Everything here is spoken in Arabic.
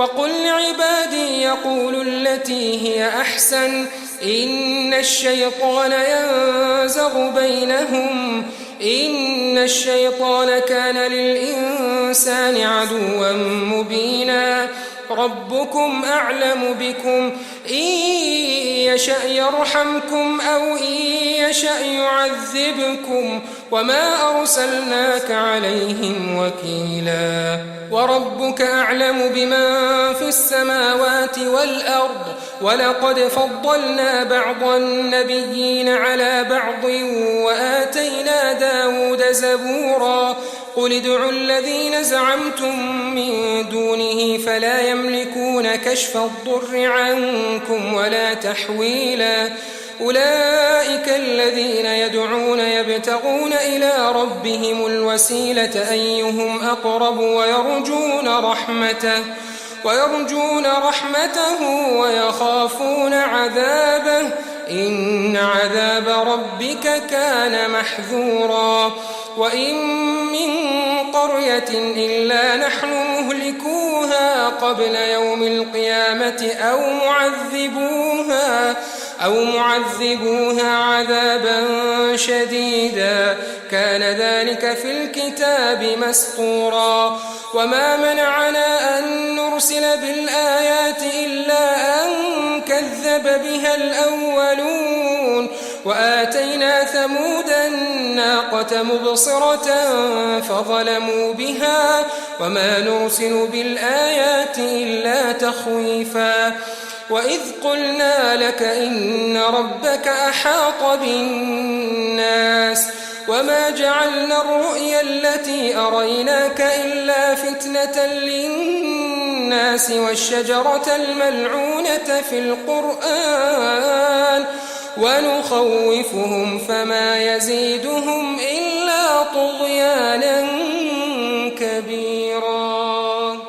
وقل لعبادي يقولوا التي هي أحسن إن الشيطان ينزغ بينهم إن الشيطان كان للإنسان عدوا مبينا ربكم أعلم بكم إن يشأ يرحمكم أو إن يشأ يعذبكم وما أرسلناك عليهم وكيلا وربك أعلم بمن في السماوات والأرض ولقد فضلنا بعض النبيين على بعض وآتينا داود زبورا قل ادعوا الذين زعمتم من دونه فلا يملكون كشف الضر عنكم ولا تحويلا أولئك الذين يدعون يبتغون إلى ربهم الوسيلة أيهم أقرب ويرجون رحمته ويخافون عذابه إن عذاب ربك كان محذورا وإن من قرية إلا نحن مهلكوها قبل يوم القيامة أو معذبوها عذابا شديدا كان ذلك في الكتاب مسطورا وما منعنا أن نرسل بالآيات إلا أن كذب بها الأولون وآتينا ثمود الناقة مبصرة فظلموا بها وما نرسل بالآيات إلا تخويفا وإذ قلنا لك إن ربك أحاط بالناس وما جعلنا الرؤيا التي أريناك إلا فتنة للناس والشجرة الملعونة في القرآن ونخوفهم فما يزيدهم إلا طغيانا